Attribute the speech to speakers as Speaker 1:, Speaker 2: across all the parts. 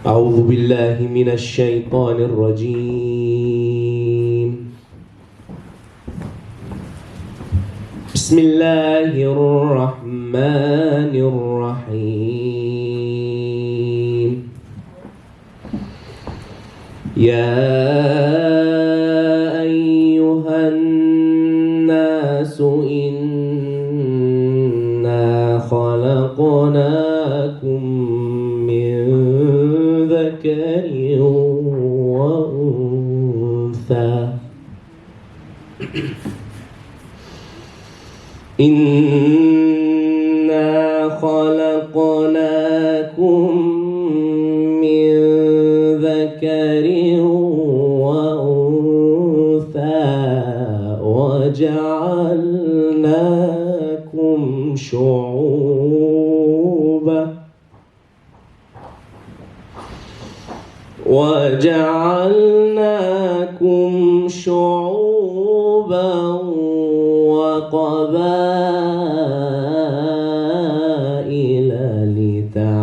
Speaker 1: أعوذ بالله من الشيطان الرجيم. بسم الله الرحمن الرحيم. يا أيها الناس إنا خلقناكم من ذكر وأنثى إنا خلقناكم من ذكر وأنثى وجعلناكم شعوبا وقبائل لتعارفوا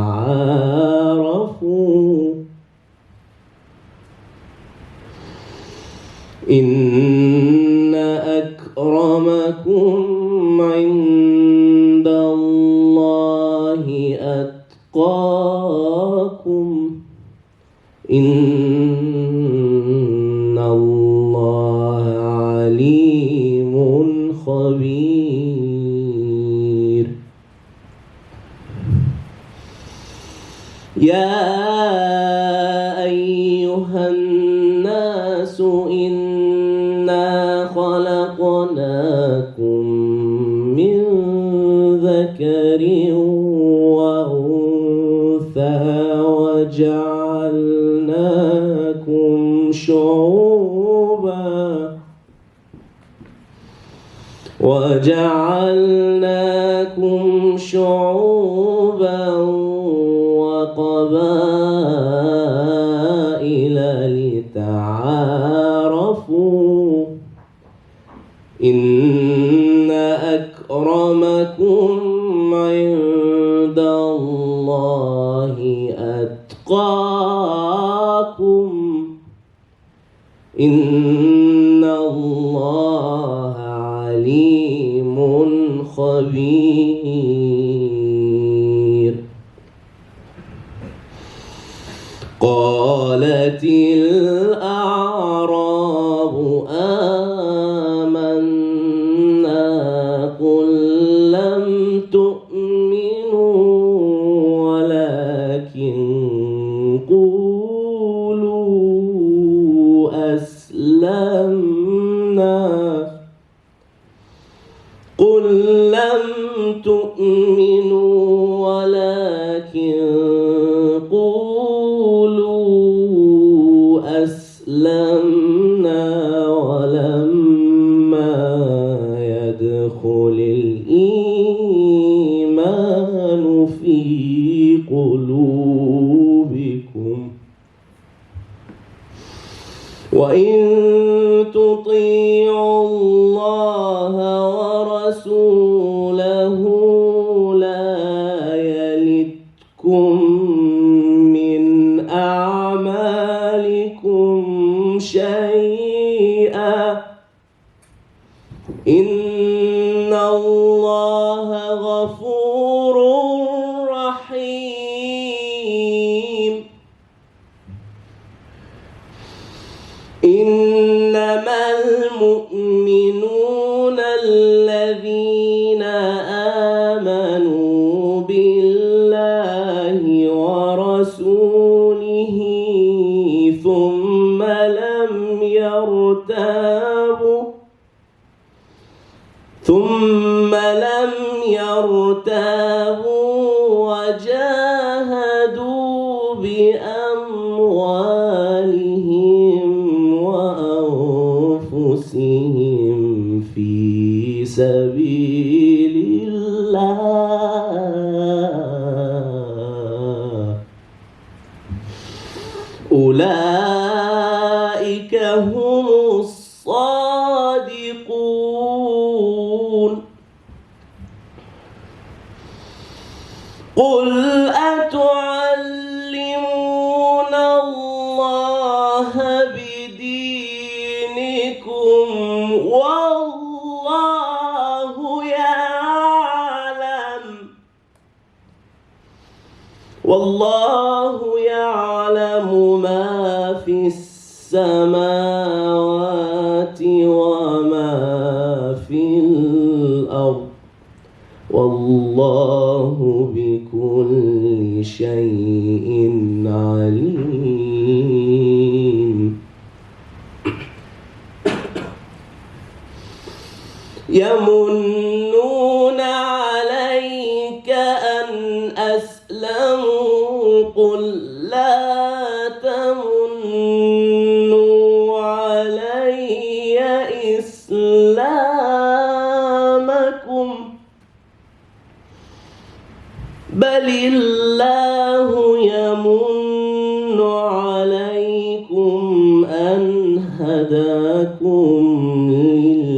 Speaker 1: إن أكرمكم عند الله أتقاكم إن الله عليم خبير. يا أيها الناس إنا خلقناكم من ذكر وأنثى وجعلناكم شعوبا وقبائل لتعارفوا إن أكرمكم عند الله أتقاكم إن الله عليم خبير. قالت الأعراب آمنا قل لم تؤمنوا ولكن قولوا أسلمنا قل لم تؤمنوا ولكن قولوا أسلمنا ولما يدخل الإيمان في قلوبكم وإن تطيعوا الله ورسوله لا يلتكم من أعمالكم شيئا إن الله غفور رحيم. إنما المؤمنون الذين آمنوا بالله ورسوله ثم لم يرتابوا وجاهدوا بأموالهم وأنفسهم في سبيل الله أولئك هم الصادقون. قل أتعلمون والله يعلم ما في السماوات وما في الأرض والله بكل شيء عليم. يمنون عليك أن أسلموا قل لا تمنوا علي إسلامكم بل الله يمن عليكم أن هداكم للإيمان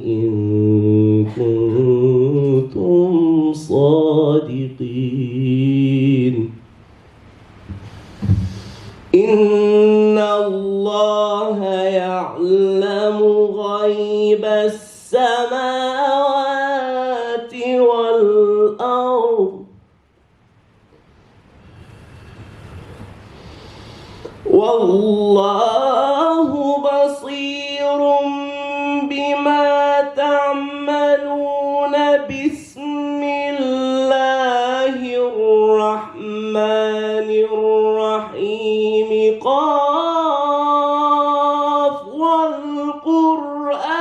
Speaker 1: إن كنتم صادقين. إن الله يعلم غيب السماوات والأرض والله بصير بما تعملون. بسم الله الرحمن الرحيم قاف والقرآن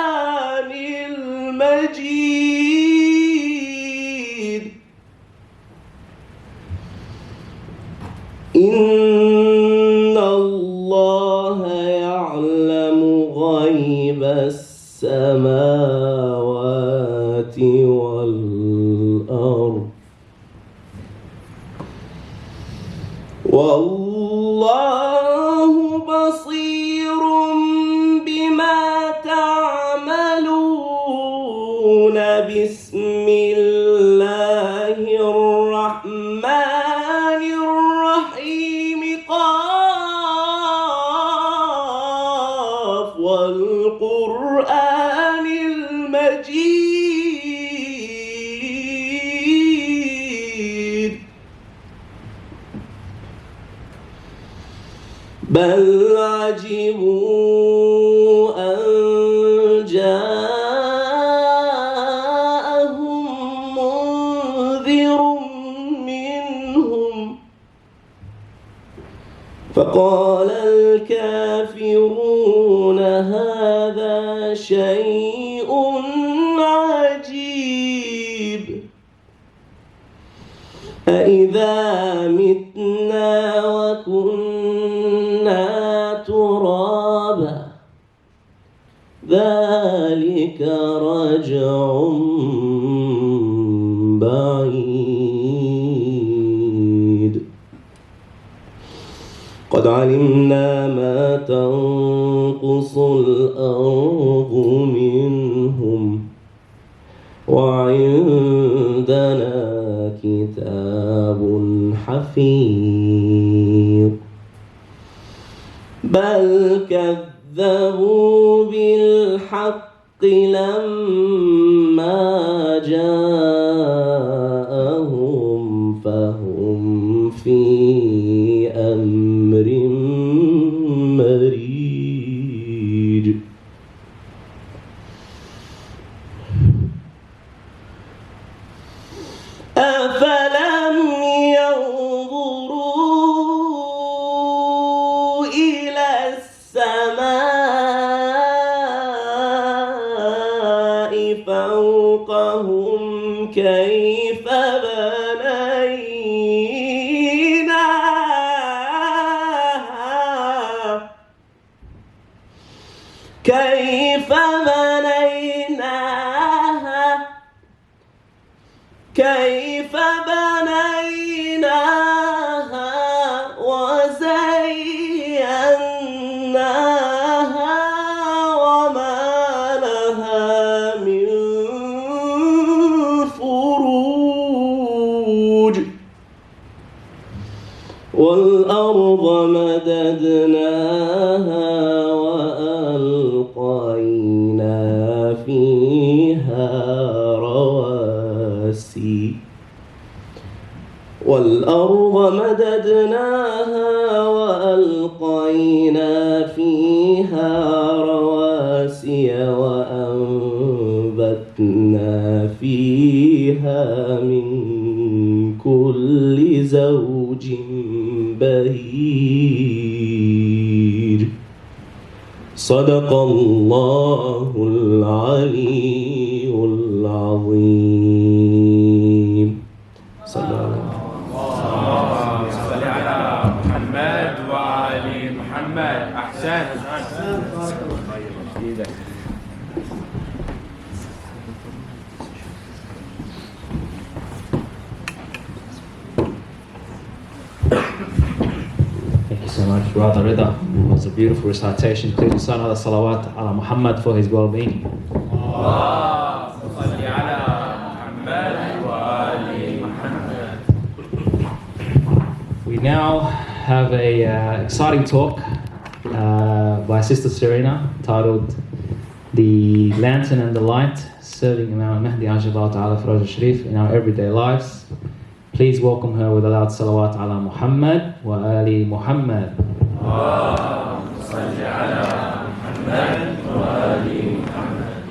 Speaker 1: المجيد. إن الله يعلم غيب السماوات والأرض والله بصير بما تعملون. بسم الله الرحمن الرحيم قاف والقرآن المجيد. بل عجبوا أن جاءهم منذر منهم فقال الكافرون هذا شيء عجيب أإذا متنا وكنا ترابا ذلك رجع بعيد. قد علمنا ما تنقص الأرض منهم وعندنا كتاب حفيظ. بل كذبوا بالحق لما جاءهم فهم في أمر مريج. أفلم ينظروا إلى السماء فوقهم كيف بنيناها كيف بنيناها وزيناها وما لها من فروج. والأرض مددناها والأرض مددناها وألقينا فيها رواسي وأنبتنا فيها من كل زوج بهير صدق الله العلي العظيم. صلى الله عليه وسلم.
Speaker 2: اللهم صل على محمد وآل محمد. أحسنت.
Speaker 3: Thank you so much, Brother Rida. It was a beautiful recitation. Please recite another salawat ala Muhammad for his well-being. We now have a exciting talk by Sister Serena titled The Lantern and the Light, Serving Imam Mahdi Ajibah Ta'ala Faraj Sharif in Our Everyday Lives. Please welcome her with a loud salawat ala Muhammad wa ali Muhammad.
Speaker 2: اللهم صل على محمد وآل محمد.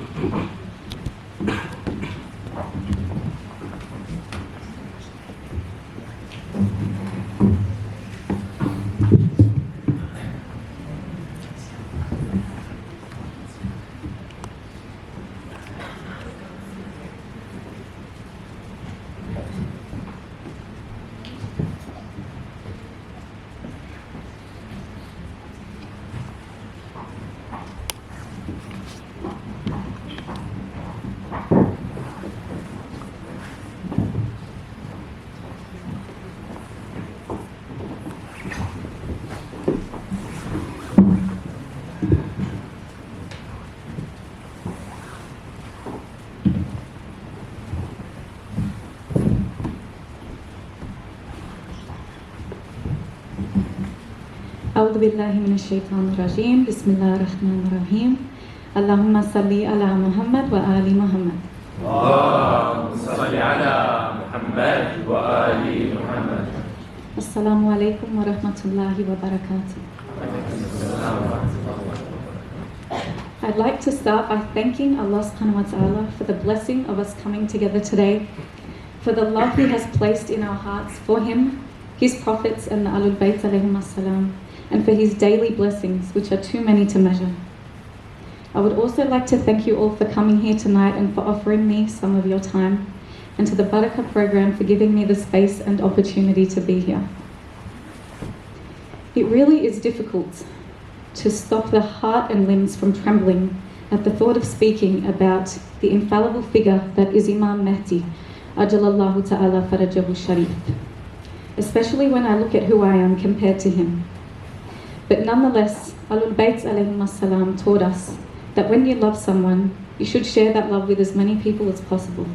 Speaker 4: أعوذ بالله من الشيطان الرجيم. بسم الله الرحمن الرحيم. اللهم صل على محمد وآل محمد.
Speaker 2: اللهم صل على محمد وآل محمد.
Speaker 4: Assalamu alaikum wa rahmatullahi wa barakatuh. I'd like to start by thanking Allah subhanahu wa ta'ala for the blessing of us coming together today, for the love He has placed in our hearts for Him, His prophets and the Ahlul Bayt alayhim as-salam, and for His daily blessings, which are too many to measure. I would also like to thank you all for coming here tonight and for offering me some of your time, and to the Barakah program for giving me the space and opportunity to be here. It really is difficult to stop the heart and limbs from trembling at the thought of speaking about the infallible figure that is Imam Mahdi, Ajalallahu Ta'ala Farajahu Sharif, especially when I look at who I am compared to him. But nonetheless, Ahlul Bayt alayhim as-salam taught us that when you love someone, you should share that love with as many people as possible.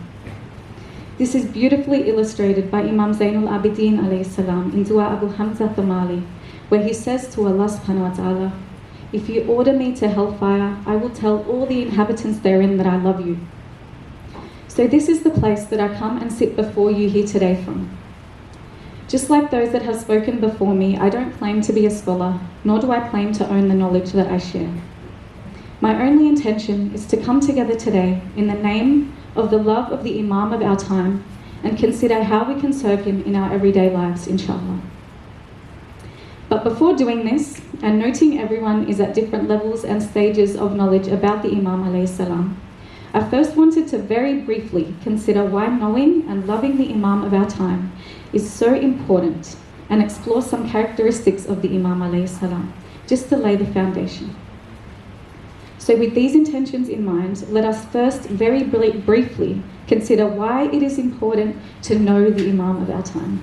Speaker 4: This is beautifully illustrated by Imam Zainul Abidin alayhi salam in Dua Abu Hamza Thamali, where he says to Allah subhanahu wa ta'ala, "If you order me to hellfire, I will tell all the inhabitants therein that I love you." So this is the place that I come and sit before you here today from. Just like those that have spoken before me, I don't claim to be a scholar, nor do I claim to own the knowledge that I share. My only intention is to come together today in the name of the love of the Imam of our time and consider how we can serve him in our everyday lives, inshallah. But before doing this, and noting everyone is at different levels and stages of knowledge about the Imam alayhi salam, I first wanted to very briefly consider why knowing and loving the Imam of our time is so important and explore some characteristics of the Imam alayhi salam, just to lay the foundation. So with these intentions in mind, let us first very briefly consider why it is important to know the Imam of our time.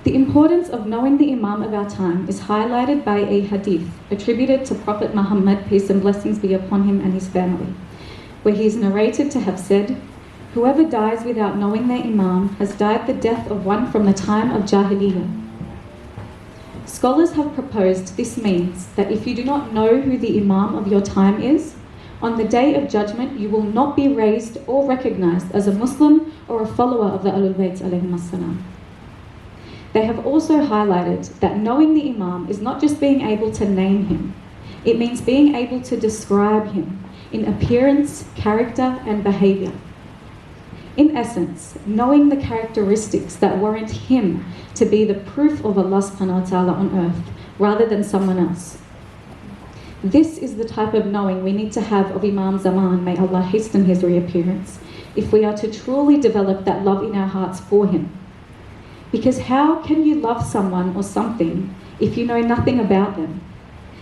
Speaker 4: The importance of knowing the Imam of our time is highlighted by a hadith attributed to Prophet Muhammad, peace and blessings be upon him and his family, where he is narrated to have said, "Whoever dies without knowing their Imam has died the death of one from the time of Jahiliyyah." Scholars have proposed this means that if you do not know who the Imam of your time is, On the day of judgment, you will not be raised or recognized as a Muslim or a follower of the Ahlul Bayt alayhim as-salam. They have also highlighted that knowing the Imam is not just being able to name him, it means being able to describe him in appearance, character, and behavior. In essence, knowing the characteristics that warrant him to be the proof of Allah subhanahu wa ta'ala on earth, rather than someone else. This is the type of knowing we need to have of Imam Zaman, may Allah hasten his reappearance, if we are to truly develop that love in our hearts for him. Because how can you love someone or something if you know nothing about them?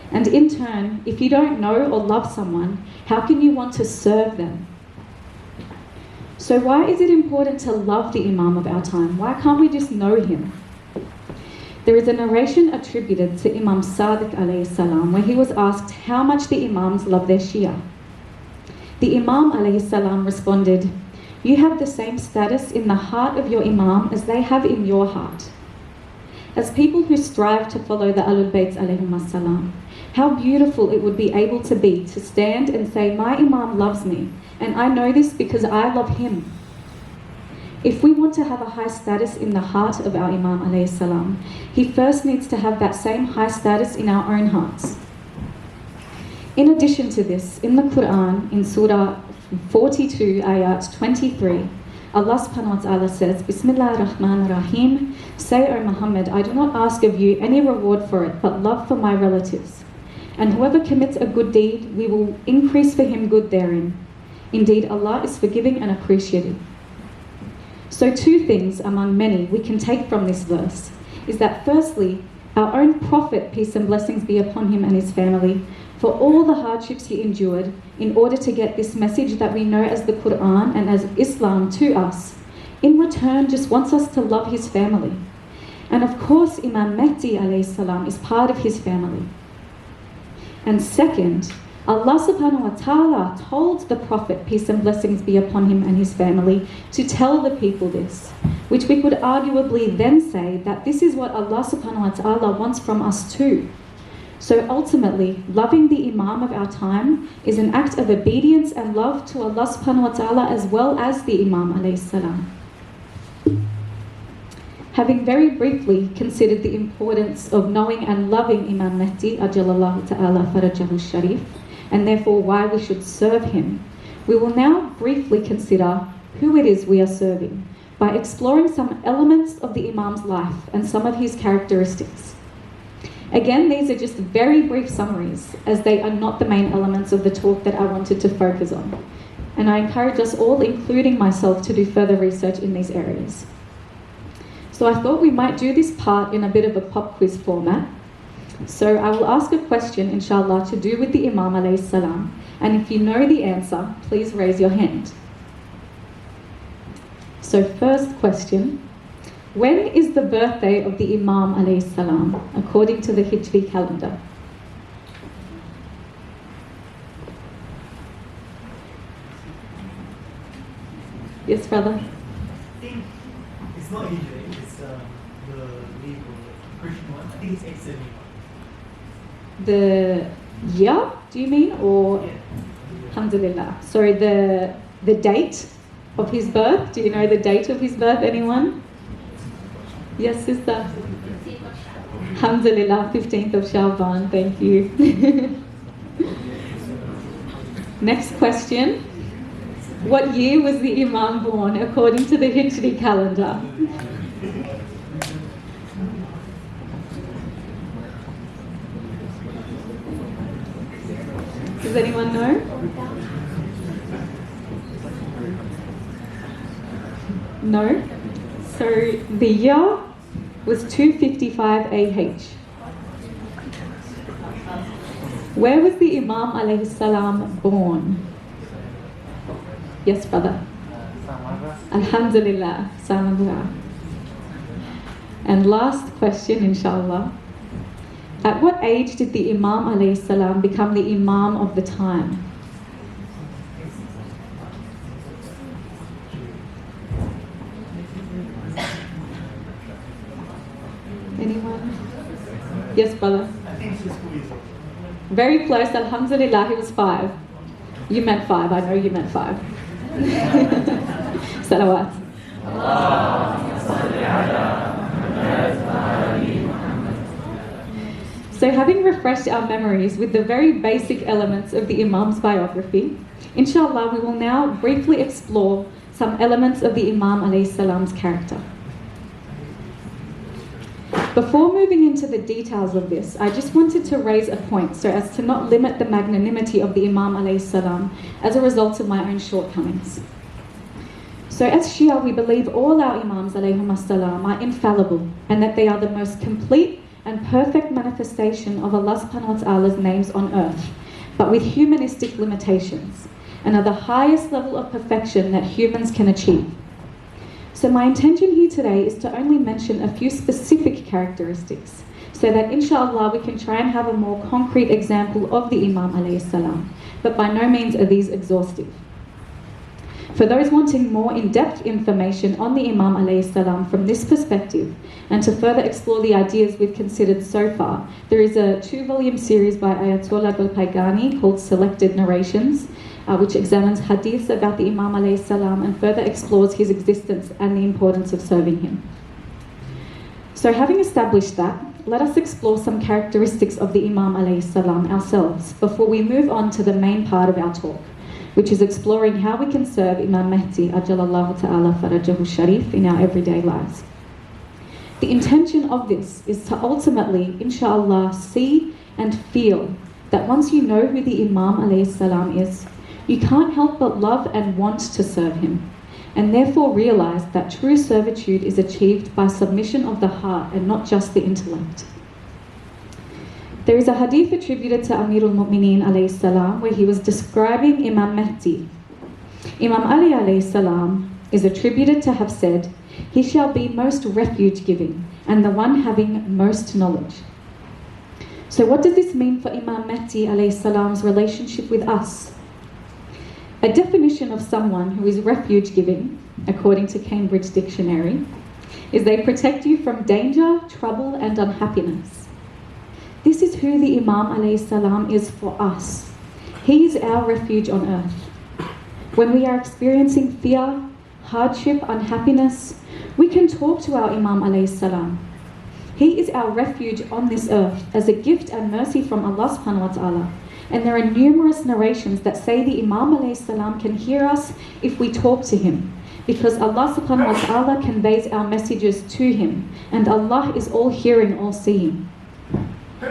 Speaker 4: And in turn, if you don't know or love someone, how can you want to serve them? So why is it important to love the Imam of our time? Why can't we just know him? There is a narration attributed to Imam Sadiq alayhi salam where he was asked how much the Imams love their Shia. The Imam alayhi salam responded, "You have the same status in the heart of your Imam as they have in your heart." As people who strive to follow the Ahlul Bayt alayhim as-salam, how beautiful it would be able to be to stand and say, "My Imam loves me, and I know this because I love him." If we want to have a high status in the heart of our Imam alayhi salam, he first needs to have that same high status in our own hearts. In addition to this, in the Quran, in Surah 42, ayat 23, Allah subhanahu wa ta'ala says, Bismillah ar-Rahman ar-Rahim, say, O Muhammad, I do not ask of you any reward for it, but love for my relatives. And whoever commits a good deed, we will increase for him good therein. Indeed, Allah is forgiving and appreciative. So 2 things among many we can take from this verse is that firstly, our own Prophet, peace and blessings be upon him and his family, for all the hardships he endured in order to get this message that we know as the Quran and as Islam to us, in return just wants us to love his family. And of course, Imam Mahdi alayhi salam is part of his family. And second, Allah subhanahu wa ta'ala told the Prophet, peace and blessings be upon him and his family, to tell the people this, which we could arguably then say that this is what Allah subhanahu wa ta'ala wants from us too. So ultimately, loving the Imam of our time is an act of obedience and love to Allah subhanahu wa ta'ala as well as the Imam alayhi salam. Having very briefly considered the importance of knowing and loving Imam Mahdi ajalallahu ta'ala farajahu sharif, and therefore why we should serve him, we will now briefly consider who it is we are serving by exploring some elements of the Imam's life and some of his characteristics. Again, these are just very brief summaries, as they are not the main elements of the talk that I wanted to focus on. And I encourage us all, including myself, to do further research in these areas. So I thought we might do this part in a bit of a pop quiz format. So I will ask a question, inshallah, to do with the Imam alayhi salam. And if you know the answer, please raise your hand. So first question, when is the birthday of the Imam alayhi salam, according to the Hijri calendar? Yes, brother?
Speaker 5: It's not Hijri, it's the legal Christian one. I think it's 871.
Speaker 4: The year, do you mean, or?
Speaker 5: Yeah.
Speaker 4: Alhamdulillah. Sorry, the date of his birth. Do you know the date of his birth, anyone? Yes, sister? Alhamdulillah, 15th of Shawban, thank you. Next question. What year was the Imam born according to the Hijri calendar? Does anyone know? No? So the year was 255 AH. Where was the Imam alayhi salam born? Yes, brother. Alhamdulillah. Samarra. And last question, inshallah. At what age did the Imam alayhi salam become the Imam of the time? Anyone? Yes, brother.
Speaker 5: I think it's 2 years old.
Speaker 4: Very close, alhamdulillah, he was 5. You meant 5, I know you meant 5. Salawat. So having refreshed our memories with the very basic elements of the Imam's biography, inshallah we will now briefly explore some elements of the Imam alayhi salam's character. Before moving into the details of this, I just wanted to raise a point so as to not limit the magnanimity of the Imam alayhi salam as a result of my own shortcomings. So as Shia, we believe all our Imams alayhim as-salam are infallible and that they are the most complete and perfect manifestation of Allah subhanahu wa ta'ala's names on earth, but with humanistic limitations, and are the highest level of perfection that humans can achieve. So my intention here today is to only mention a few specific characteristics, so that inshallah we can try and have a more concrete example of the Imam alayhi salam, but by no means are these exhaustive. For those wanting more in-depth information on the Imam alayhi salam from this perspective, and to further explore the ideas we've considered so far, there is a 2-volume series by Ayatollah Golpaygani called Selected Narrations, which examines hadiths about the Imam alayhi salam and further explores his existence and the importance of serving him. So having established that, let us explore some characteristics of the Imam alayhi salam ourselves before we move on to the main part of our talk, which is exploring how we can serve Imam Mahdi ajalallahu ta'ala farajahu sharif in our everyday lives. The intention of this is to ultimately, inshallah, see and feel that once you know who the Imam alayhi salam is, you can't help but love and want to serve him, and therefore realize that true servitude is achieved by submission of the heart and not just the intellect. There is a hadith attributed to Amirul Mu'mineen alayhi salam where he was describing Imam Mahdi. Imam Ali alayhi salam is attributed to have said, "He shall be most refuge-giving and the one having most knowledge." So what does this mean for Imam Mahdi alayhi salam's relationship with us? A definition of someone who is refuge-giving, according to Cambridge Dictionary, is they protect you from danger, trouble and unhappiness. This is who the Imam alayhi salam is for us. He is our refuge on earth. When we are experiencing fear, hardship, unhappiness, we can talk to our Imam alayhi salam. He is our refuge on this earth as a gift and mercy from Allah subhanahu wa ta'ala. And there are numerous narrations that say the Imam alayhi salam can hear us if we talk to him, because Allah subhanahu wa ta'ala conveys our messages to him, and Allah is all hearing, all seeing.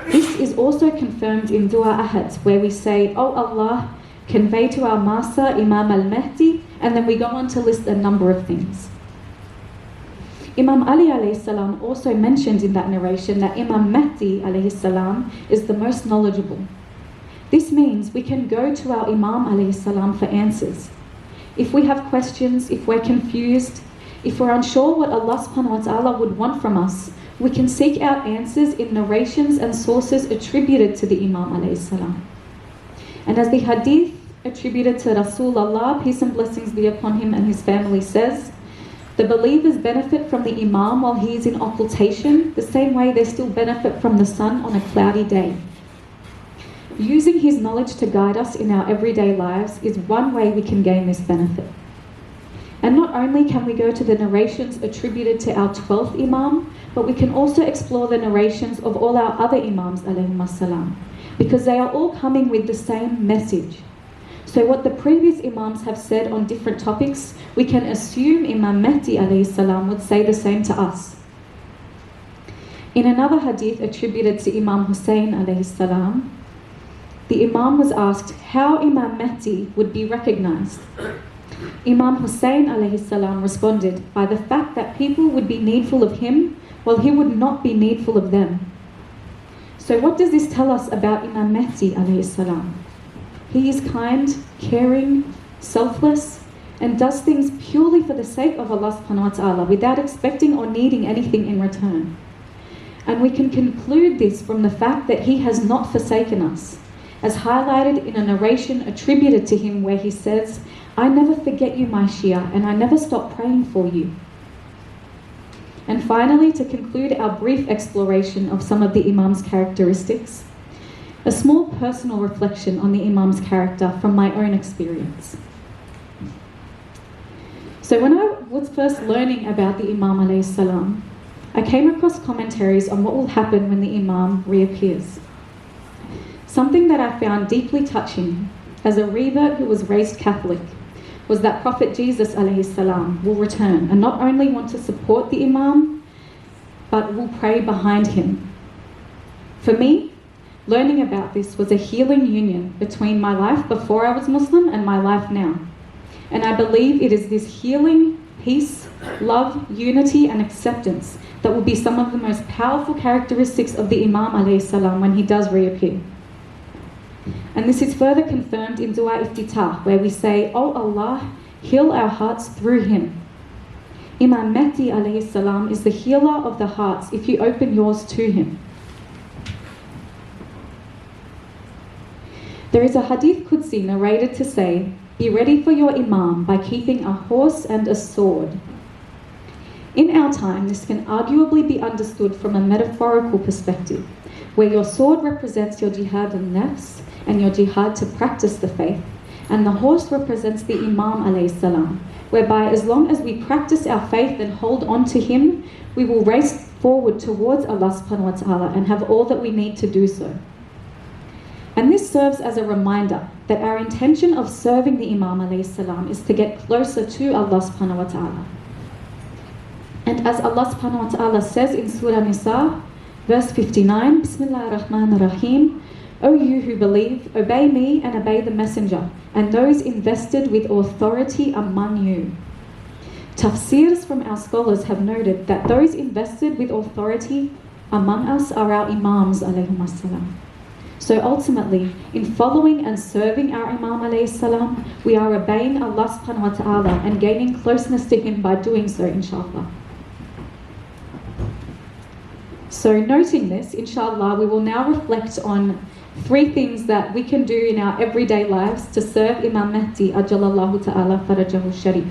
Speaker 4: This is also confirmed in Dua Ahad, where we say, "Oh Allah, convey to our master Imam al-Mahdi," and then we go on to list a number of things. Imam Ali alayhi salam also mentioned in that narration that Imam Mahdi alayhi salam is the most knowledgeable. This means we can go to our Imam alayhi salam for answers. If we have questions, if we're confused, if we're unsure what Allah subhanahu wa ta'ala would want from us, we can seek out answers in narrations and sources attributed to the Imam alayhi salam. And as the hadith attributed to Rasulullah, peace and blessings be upon him and his family, says, the believers benefit from the Imam while he is in occultation, the same way they still benefit from the sun on a cloudy day. Using his knowledge to guide us in our everyday lives is one way we can gain this benefit. And not only can we go to the narrations attributed to our 12th Imam, but we can also explore the narrations of all our other Imams alayhim as-salam, because they are all coming with the same message. So what the previous Imams have said on different topics, we can assume Imam Mahdi alayhi salam would say the same to us. In another hadith attributed to Imam Hussein alayhi salam, the Imam was asked how Imam Mahdi would be recognized. Imam Hussein alayhi salam responded by the fact that people would be needful of him while he would not be needful of them. So what does this tell us about Imam Mahdi alayhi salam? He is kind, caring, selfless, and does things purely for the sake of Allah subhanahu wa ta'ala without expecting or needing anything in return. And we can conclude this from the fact that he has not forsaken us, as highlighted in a narration attributed to him where he says, "I never forget you, my Shia, and I never stop praying for you." And finally, to conclude our brief exploration of some of the Imam's characteristics, A small personal reflection on the Imam's character from my own experience. So when I was first learning about the Imam alayhi salam, I came across commentaries on what will happen when the Imam reappears. Something that I found deeply touching as a revert who was raised Catholic was that Prophet Jesus alayhi salam will return and not only want to support the Imam, but will pray behind him. For me, learning about this was a healing union between my life before I was Muslim and my life now. And I believe it is this healing, peace, love, unity and acceptance that will be some of the most powerful characteristics of the Imam alayhi salam when he does reappear. And this is further confirmed in Dua Iftitah, where we say, "Oh Allah, heal our hearts through him." Imam Mahdi alayhi salam is the healer of the hearts if you open yours to him. There is a hadith Qudsi narrated to say, "Be ready for your Imam by keeping a horse and a sword." In our time, this can arguably be understood from a metaphorical perspective, where your sword represents your jihad al-nafs and your jihad to practice the faith, and the horse represents the Imam alayhi salam, whereby as long as we practice our faith and hold on to him, we will race forward towards Allah subhanahu wa ta'ala and have all that we need to do so. And this serves as a reminder that our intention of serving the Imam alayhi salam is to get closer to Allah subhanahu wa ta'ala. And as Allah subhanahu wa ta'ala says in Surah Nisa, verse 59, Bismillah ar-Rahman ar-Rahim, "O you who believe, obey me and obey the messenger, and those invested with authority among you." Tafsirs from our scholars have noted that those invested with authority among us are our Imams alayhim as-salam. So ultimately, in following and serving our Imam alayhi salam, we are obeying Allah subhanahu wa ta'ala and gaining closeness to him by doing so, inshallah. So noting this, inshallah, we will now reflect on 3 things that we can do in our everyday lives to serve Imam Mahdi ajalallahu ta'ala farajahu sharif.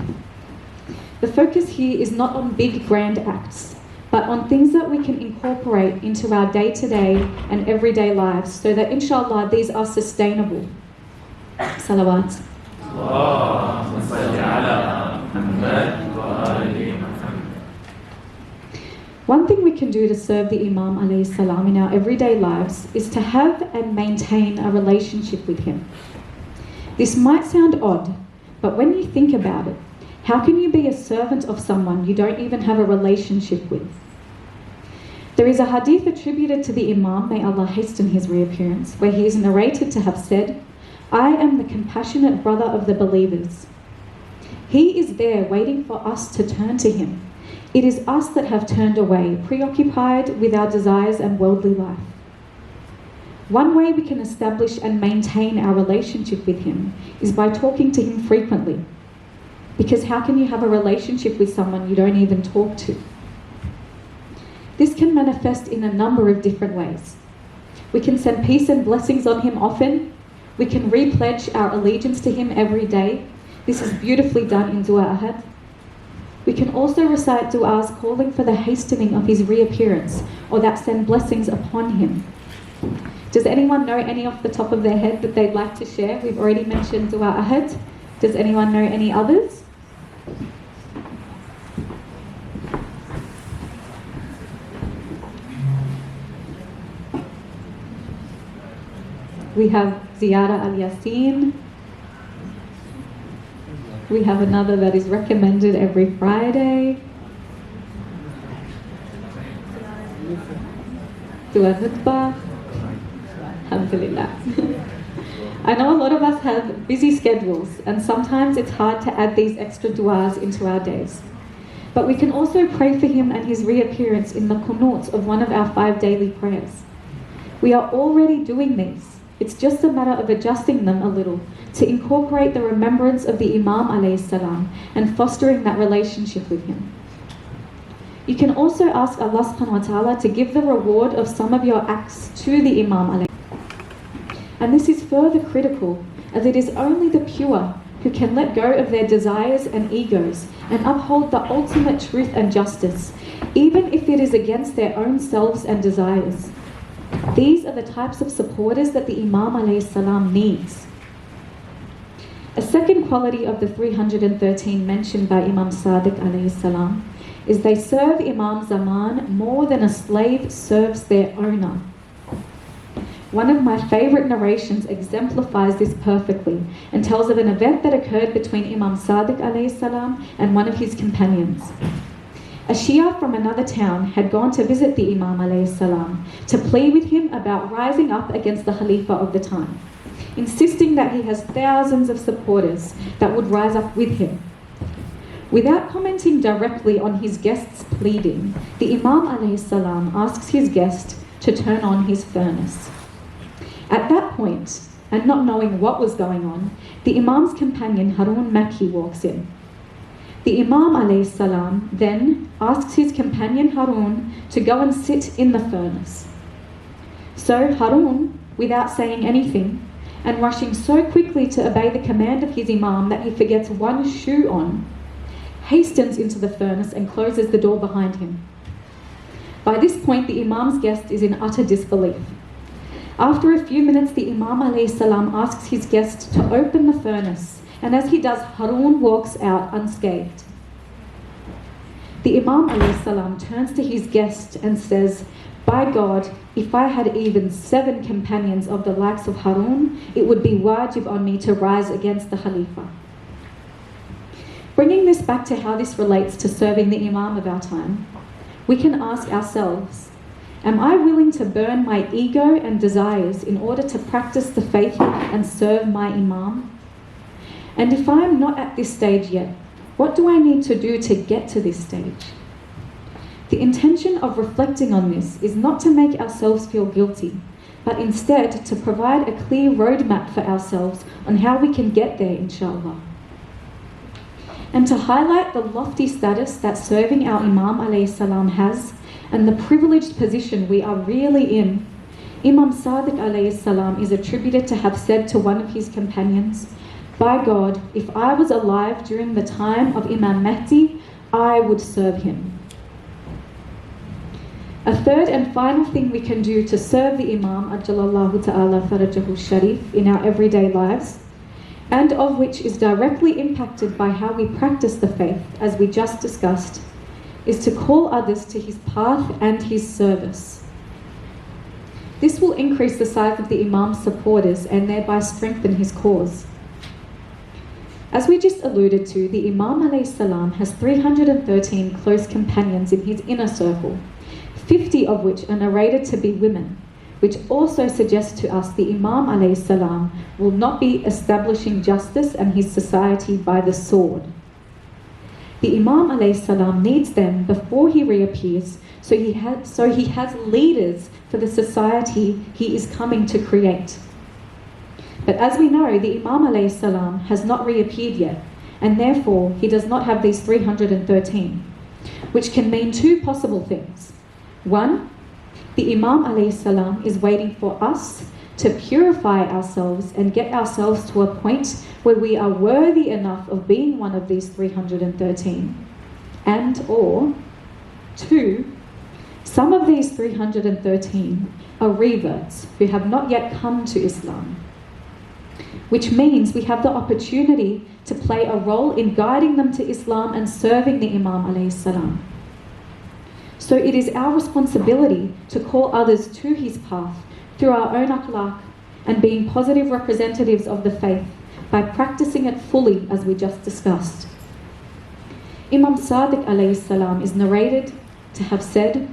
Speaker 4: The focus here is not on big grand acts, but on things that we can incorporate into our day-to-day and everyday lives so that inshallah these are sustainable. Salawat.
Speaker 2: اللهم صل على محمد وآل محمد.
Speaker 4: One thing we can do to serve the Imam alayhi salam in our everyday lives is to have and maintain a relationship with him. This might sound odd, but when you think about it, how can you be a servant of someone you don't even have a relationship with? There is a hadith attributed to the Imam, may Allah hasten his reappearance, where he is narrated to have said, "I am the compassionate brother of the believers." He is there waiting for us to turn to him. It is us that have turned away, preoccupied with our desires and worldly life. One way we can establish and maintain our relationship with him is by talking to him frequently. Because how can you have a relationship with someone you don't even talk to? This can manifest in a number of different ways. We can send peace and blessings on him often. We can repledge our allegiance to him every day. This is beautifully done in Dua Ahad. We can also recite du'as calling for the hastening of his reappearance or that send blessings upon him. Does anyone know any off the top of their head that they'd like to share? We've already mentioned Dua Ahad. Does anyone know any others? We have Ziyara al-Yasin. We have another that is recommended every Friday. Dua Nutbah. Alhamdulillah. I know a lot of us have busy schedules and sometimes it's hard to add these extra du'as into our days. But we can also pray for him and his reappearance in the qunut of one of our 5 daily prayers. We are already doing these. It's just a matter of adjusting them a little to incorporate the remembrance of the Imam alayhi salam and fostering that relationship with him. You can also ask Allah subhanahu wa ta'ala to give the reward of some of your acts to the Imam alayhi. And this is further critical as it is only the pure who can let go of their desires and egos and uphold the ultimate truth and justice, even if it is against their own selves and desires. These are the types of supporters that the Imam alayhi salam needs. A second quality of the 313 mentioned by Imam Sadiq alayhi salam is they serve Imam Zaman more than a slave serves their owner. One of my favourite narrations exemplifies this perfectly and tells of an event that occurred between Imam Sadiq alayhi salam and one of his companions. A Shia from another town had gone to visit the Imam alayhi salam to plead with him about rising up against the Khalifa of the time, insisting that he has thousands of supporters that would rise up with him. Without commenting directly on his guest's pleading, the Imam alayhi salam asks his guest to turn on his furnace. At that point, and not knowing what was going on, the Imam's companion Harun Makki walks in. The Imam alayhi salam then asks his companion Harun to go and sit in the furnace. So Harun, without saying anything, and rushing so quickly to obey the command of his Imam that he forgets one shoe on, hastens into the furnace and closes the door behind him. By this point, the Imam's guest is in utter disbelief. After a few minutes, the Imam alayhi salam asks his guest to open the furnace, and as he does, Harun walks out unscathed. The Imam alayhi salam turns to his guest and says, "By God, if I had even 7 companions of the likes of Harun, it would be wajib on me to rise against the Khalifa." Bringing this back to how this relates to serving the Imam of our time, we can ask ourselves, am I willing to burn my ego and desires in order to practice the faith and serve my Imam? And if I am not at this stage yet, what do I need to do to get to this stage? The intention of reflecting on this is not to make ourselves feel guilty, but instead to provide a clear roadmap for ourselves on how we can get there, inshallah. And to highlight the lofty status that serving our Imam alayhi salam has and the privileged position we are really in, Imam Sadiq alayhi salam is attributed to have said to one of his companions, "By God, if I was alive during the time of Imam Mahdi, I would serve him." A third and final thing we can do to serve the Imam Ajjalallahu Ta'ala Farajahu Sharif in our everyday lives, and of which is directly impacted by how we practice the faith, as we just discussed, is to call others to his path and his service. This will increase the size of the Imam's supporters and thereby strengthen his cause. As we just alluded to, the Imam alayhi salam has 313 close companions in his inner circle, 50 of which are narrated to be women, which also suggests to us the Imam alayhi salam will not be establishing justice and his society by the sword. The Imam alayhi salam needs them before he reappears, so he has leaders for the society he is coming to create. But as we know, the Imam alayhi salam has not reappeared yet, and therefore he does not have these 313, which can mean 2 possible things. 1, the Imam alayhi salam is waiting for us to purify ourselves and get ourselves to a point where we are worthy enough of being one of these 313. And or 2, some of these 313 are reverts who have not yet come to Islam, which means we have the opportunity to play a role in guiding them to Islam and serving the Imam alayhi salam. So it is our responsibility to call others to his path through our own akhlaq and being positive representatives of the faith by practicing it fully, as we just discussed. Imam Sadiq alayhi salam is narrated to have said,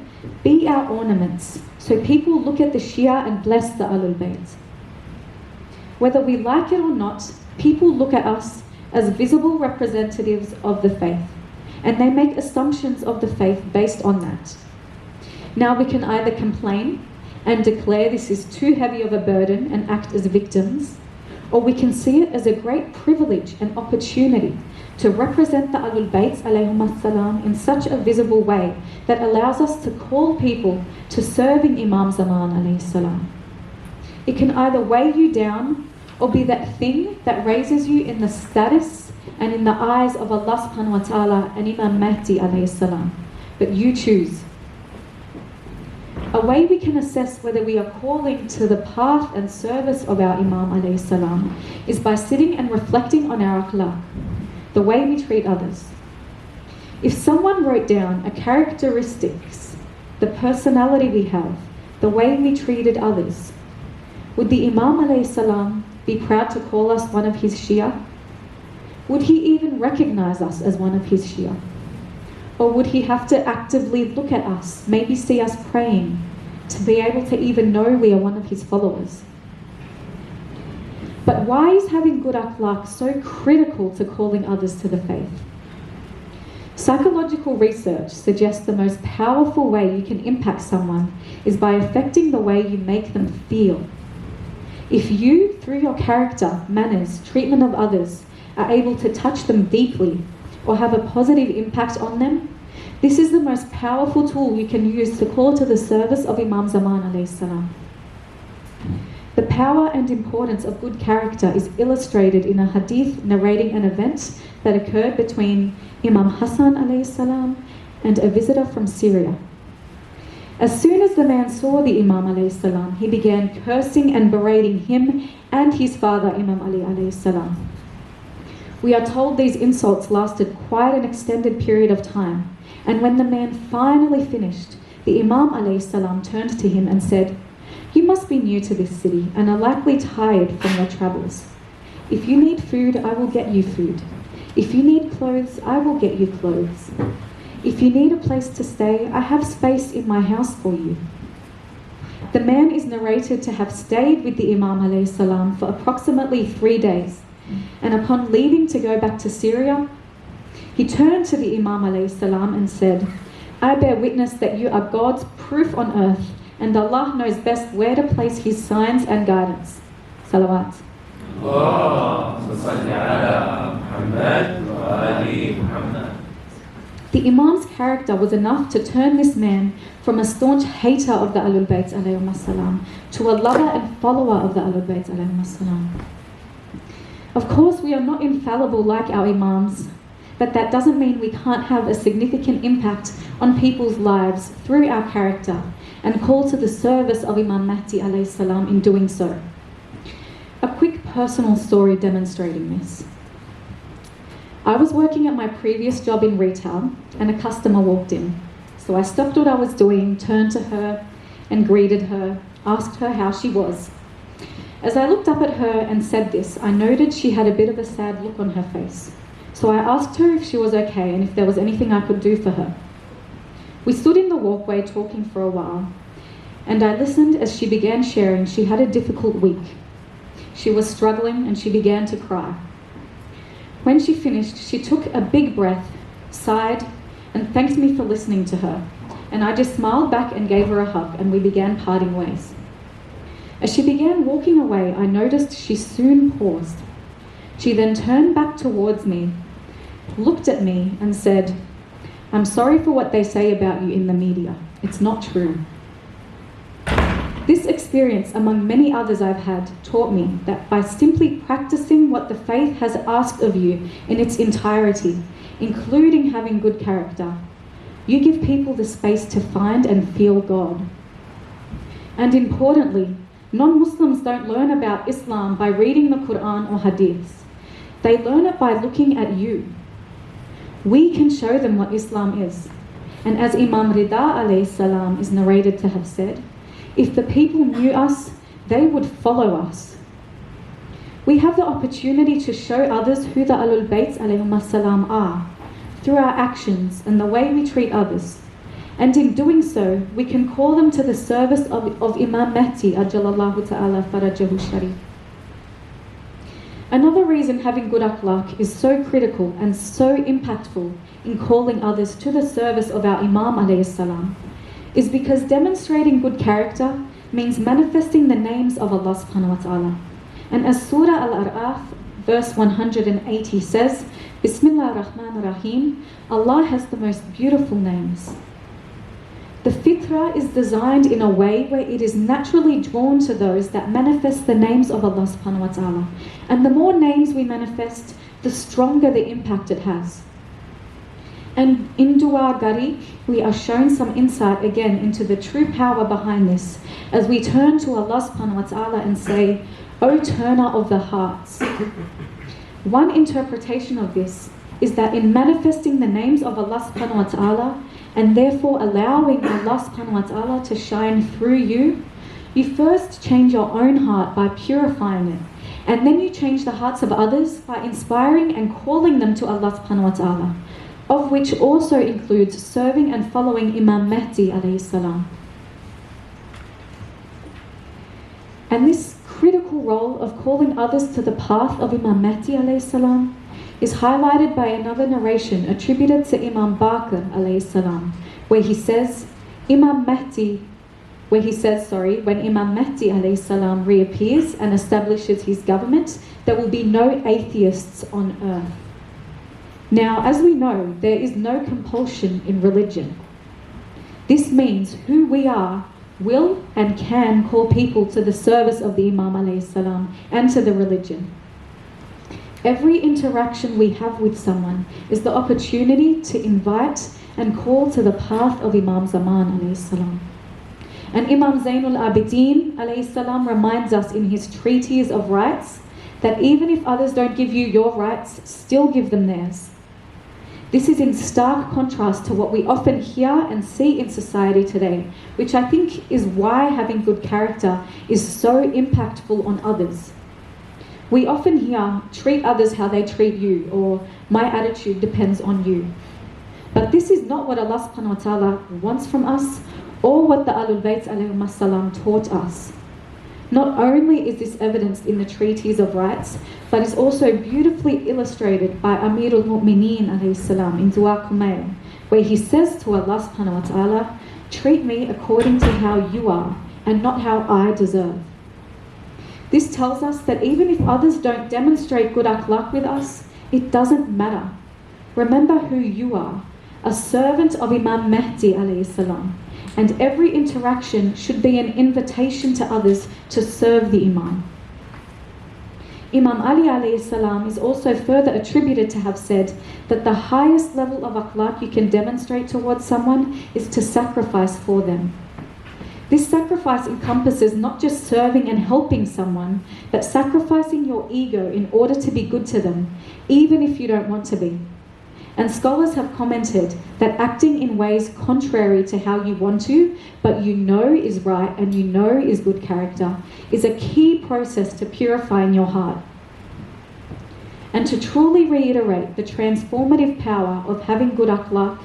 Speaker 4: "Be our ornaments, so people look at the Shia and bless the Ahlul Bayt." Whether we like it or not, people look at us as visible representatives of the faith, and they make assumptions of the faith based on that. Now we can either complain and declare this is too heavy of a burden and act as victims, or we can see it as a great privilege and opportunity to represent the Ahlul Bayt alayhum salam in such a visible way that allows us to call people to serving Imam Zaman alayhi salam. It can either weigh you down or be that thing that raises you in the status and in the eyes of Allah subhanahu wa ta'ala and Imam Mahdi alayhi salam. But you choose. A way we can assess whether we are calling to the path and service of our Imam alayhi salam is by sitting and reflecting on our akhlaq, the way we treat others. If someone wrote down a characteristics, the personality we have, the way we treated others, would the Imam alayhi salam be proud to call us one of his Shia? Would he even recognize us as one of his Shia? Or would he have to actively look at us, maybe see us praying, to be able to even know we are one of his followers? But why is having good akhlaq so critical to calling others to the faith? Psychological research suggests the most powerful way you can impact someone is by affecting the way you make them feel. If you, through your character, manners, treatment of others, are able to touch them deeply or have a positive impact on them, this is the most powerful tool you can use to call to the service of Imam Zaman alayhi salam. The power and importance of good character is illustrated in a hadith narrating an event that occurred between Imam Hassan alayhi salam and a visitor from Syria. As soon as the man saw the Imam alayhi salam, he began cursing and berating him and his father Imam Ali alayhi salam. We are told these insults lasted quite an extended period of time, and when the man finally finished, the Imam alayhi salam turned to him and said, "You must be new to this city and are likely tired from your travels. If you need food, I will get you food. If you need clothes, I will get you clothes. If you need a place to stay, I have space in my house for you." The man is narrated to have stayed with the Imam alayhi salam for approximately 3 days, and upon leaving to go back to Syria, he turned to the Imam alayhi salam and said, "I bear witness that you are God's proof on earth, and Allah knows best where to place his signs and guidance." Salawat. The Imam's character was enough to turn this man from a staunch hater of the Ahlul Bayt alayhim as-salam to a lover and follower of the Ahlul Bayt alayhim as-salam. Of course, we are not infallible like our Imams, but that doesn't mean we can't have a significant impact on people's lives through our character and call to the service of Imam Mahdi alayhi salam in doing so. A quick personal story demonstrating this. I was working at my previous job in retail and a customer walked in. So I stopped what I was doing, turned to her and greeted her, asked her how she was. As I looked up at her and said this, I noted she had a bit of a sad look on her face. So I asked her if she was okay and if there was anything I could do for her. We stood in the walkway talking for a while, and I listened as she began sharing she had a difficult week. She was struggling and she began to cry. When she finished, she took a big breath, sighed, and thanked me for listening to her. And I just smiled back and gave her a hug, and we began parting ways. As she began walking away, I noticed she soon paused. She then turned back towards me, looked at me, and said, "I'm sorry for what they say about you in the media. It's not true." This experience, among many others I've had, taught me that by simply practicing what the faith has asked of you in its entirety, including having good character, you give people the space to find and feel God. And importantly, non-Muslims don't learn about Islam by reading the Quran or Hadiths. They learn it by looking at you. We can show them what Islam is. And as Imam Rida alayhi salam is narrated to have said, if the people knew us, they would follow us. We have the opportunity to show others who the Ahlul Bayt alayhim as-salam are through our actions and the way we treat others. And in doing so, we can call them to the service of Imam Mahdi ajalallahu ta'ala farajahu sharif. Another reason having good akhlaq is so critical and so impactful in calling others to the service of our Imam alayhi salam is because demonstrating good character means manifesting the names of Allah subhanahu wa ta'ala. And as Surah Al-A'raf verse 180 says, Bismillah ar-Rahman ar-Rahim, Allah has the most beautiful names. The fitrah is designed in a way where it is naturally drawn to those that manifest the names of Allah subhanahu wa ta'ala. And the more names we manifest, the stronger the impact it has. And in Dua Gari, we are shown some insight again into the true power behind this as we turn to Allah subhanahu wa ta'ala and say, O turner of the hearts. One interpretation of this is that in manifesting the names of Allah subhanahu wa ta'ala and therefore allowing Allah subhanahu wa ta'ala to shine through you, you first change your own heart by purifying it. And then you change the hearts of others by inspiring and calling them to Allah subhanahu wa ta'ala, of which also includes serving and following Imam Mahdi alayhi salam. And this critical role of calling others to the path of Imam Mahdi alayhi salam is highlighted by another narration attributed to Imam Baqir alayhi salam, where he says, when Imam Mahdi alayhi salam reappears and establishes his government, there will be no atheists on earth. Now, as we know, there is no compulsion in religion. This means who we are will and can call people to the service of the Imam alayhi salam and to the religion. Every interaction we have with someone is the opportunity to invite and call to the path of Imam Zaman alayhi salam. And Imam Zainul Abidin alayhi salam reminds us in his treatise of rights that even if others don't give you your rights, still give them theirs. This is in stark contrast to what we often hear and see in society today, which I think is why having good character is so impactful on others. We often hear, treat others how they treat you, or my attitude depends on you. But this is not what Allah subhanahu wa ta'ala wants from us, or what the Ahlul Bayt alayhim salam taught us. Not only is this evidenced in the treatise of rights, but is also beautifully illustrated by Amirul Mu'mineen alayhi salam in Dua Kumail, where he says to Allah subhanahu wa ta'ala, treat me according to how you are, and not how I deserve. This tells us that even if others don't demonstrate good akhlaq with us, it doesn't matter. Remember who you are, a servant of Imam Mahdi alayhi salam, and every interaction should be an invitation to others to serve the Imam. Imam Ali alayhi salam is also further attributed to have said that the highest level of akhlaq you can demonstrate towards someone is to sacrifice for them. This sacrifice encompasses not just serving and helping someone, but sacrificing your ego in order to be good to them, even if you don't want to be. And scholars have commented that acting in ways contrary to how you want to, but you know is right and you know is good character, is a key process to purifying your heart. And to truly reiterate the transformative power of having good akhlaq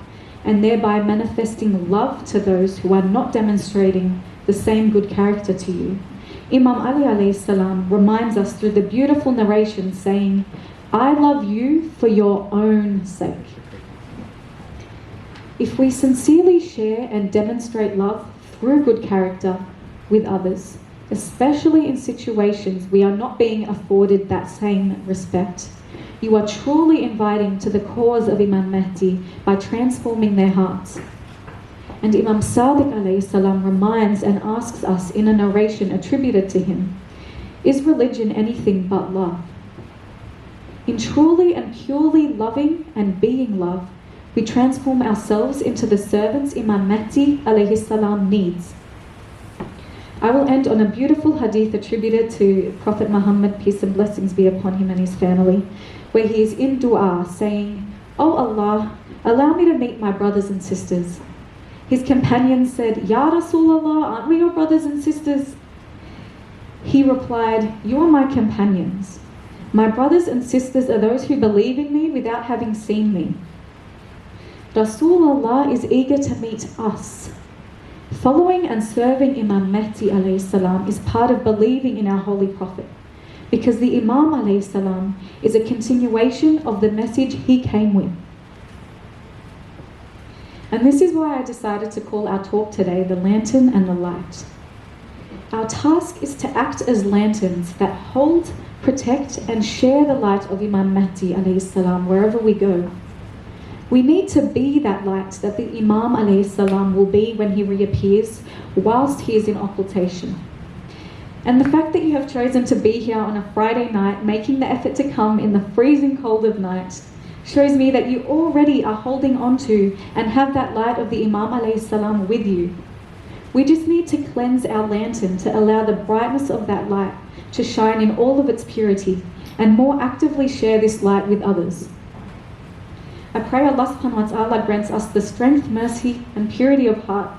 Speaker 4: and thereby manifesting love to those who are not demonstrating the same good character to you, Imam Ali alayhi salam reminds us through the beautiful narration saying, I love you for your own sake. If we sincerely share and demonstrate love through good character with others, especially in situations we are not being afforded that same respect, you are truly inviting to the cause of Imam Mahdi by transforming their hearts. And Imam Sadiq alayhi salam reminds and asks us in a narration attributed to him, is religion anything but love? In truly and purely loving and being love, we transform ourselves into the servants Imam Mahdi alayhi salam needs. I will end on a beautiful hadith attributed to Prophet Muhammad, peace and blessings be upon him and his family, where he is in dua saying, "O Allah, allow me to meet my brothers and sisters." His companions said, "Ya Rasulullah, aren't we your brothers and sisters?" He replied, "You are my companions. My brothers and sisters are those who believe in me without having seen me." Rasulullah is eager to meet us. Following and serving Imam Mahdi alayhi salam is part of believing in our Holy Prophet, because the Imam alayhi salam is a continuation of the message he came with. And this is why I decided to call our talk today The Lantern and the Light. Our task is to act as lanterns that hold, protect and share the light of Imam Mahdi alayhi salam wherever we go. We need to be that light that the Imam alayhi salam will be when he reappears whilst he is in occultation. And the fact that you have chosen to be here on a Friday night, making the effort to come in the freezing cold of night, shows me that you already are holding on to and have that light of the Imam alayhi salam with you. We just need to cleanse our lantern to allow the brightness of that light to shine in all of its purity and more actively share this light with others. I pray Allah subhanahu wa ta'ala grants us the strength, mercy and purity of heart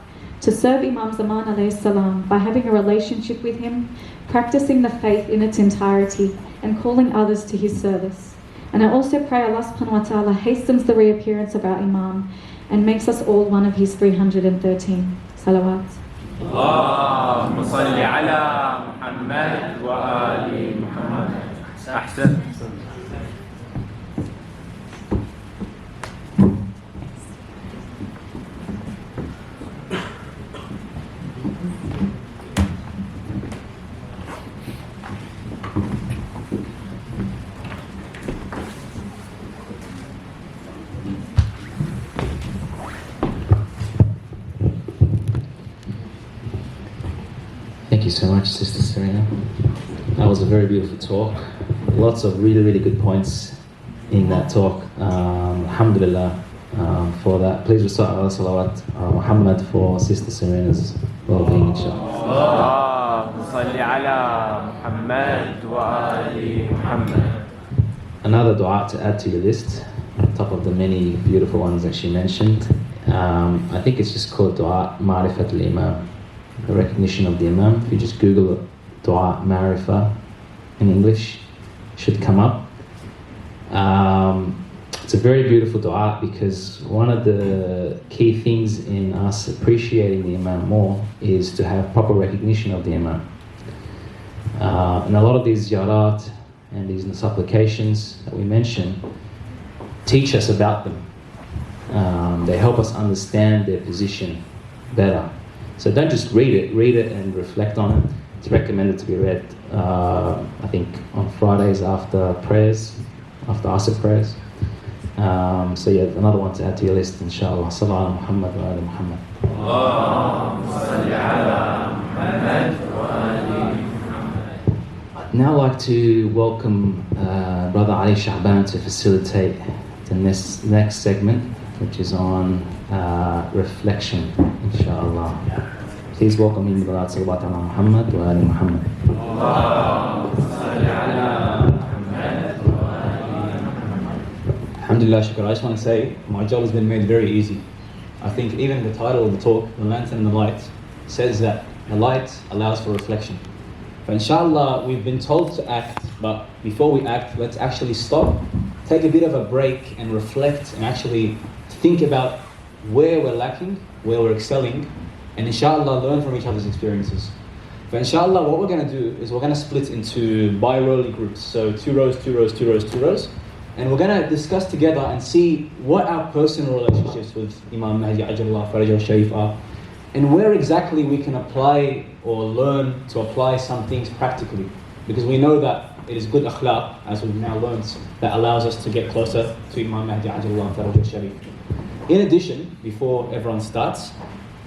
Speaker 4: to serve Imam Zaman alayhi salam by having a relationship with him, practicing the faith in its entirety and calling others to his service. And I also pray Allah subhanahu wa ta'ala hastens the reappearance of our Imam and makes us all one of his 313 salawat.
Speaker 2: اللهم صل على محمد وآل محمد. أحسن.
Speaker 3: Thank you so much, Sister Serena. That was a very beautiful talk. Lots of really, really good points in that talk. Alhamdulillah for that. Please recite Allah Salawat Muhammad for Sister Serena's well-being, inshallah.
Speaker 2: اللهم صل على محمد وآل محمد.
Speaker 3: Another dua to add to your list, on top of the many beautiful ones that she mentioned. I think it's just called dua Ma'rifat al-Imam, the recognition of the Imam. If you just Google dua Ma'rifa in English, it should come up. It's a very beautiful dua because one of the key things in us appreciating the Imam more is to have proper recognition of the Imam. And a lot of these ziyarat and these supplications that we mention teach us about them. They help us understand their position better. So don't just read it and reflect on it. It's recommended to be read, I think, on Fridays after prayers, after Asr prayers. So yeah, another one to add to your list, inshallah. Sallallahu ala Muhammad wa ala Muhammad. Now I'd like to welcome Brother Ali Sha'ban to facilitate the next segment, which is on reflection, inshallah. Please welcome him, Brother Salawat ala Muhammad wa ala Muhammad.
Speaker 6: Alhamdulillah, shukr. I just want to say, my job has been made very easy. I think even the title of the talk, The Lantern and the Light, says that the light allows for reflection. But inshallah, we've been told to act, but before we act, let's actually stop, take a bit of a break and reflect and actually think about where we're lacking, where we're excelling, and inshallah learn from each other's experiences. But inshallah, what we're going to do is we're going to split into bi-rowly groups. So 2 rows, 2 rows, 2 rows, 2 rows. And we're going to discuss together and see what our personal relationships with Imam Mahdi Ajalullah Farajah Sharif are, and where exactly we can apply or learn to apply some things practically. Because we know that it is good akhlaq, as we've now learned, that allows us to get closer to Imam Mahdi Ajalullah Farajah Sharif. In addition, before everyone starts,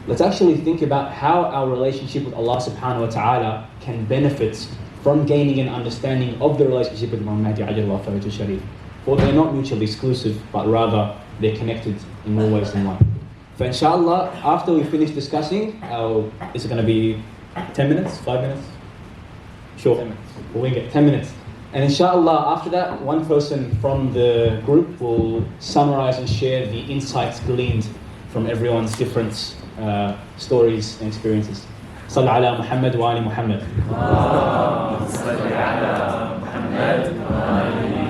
Speaker 6: let's actually think about how our relationship with Allah subhanahu wa ta'ala can benefit from gaining an understanding of the relationship with Imam Mahdi Ajalullah Farajah Sharif. For they're not mutually exclusive, but rather they're connected in more ways than one. So inshallah, after we finish discussing, is it going to be 10 minutes, 5 minutes? Sure, 10 minutes. We'll get 10 minutes. And inshallah, after that, one person from the group will summarize and share the insights gleaned from everyone's different stories and experiences. Sallu ala Muhammad wa ali Muhammad.
Speaker 2: صل على محمد وآل محمد.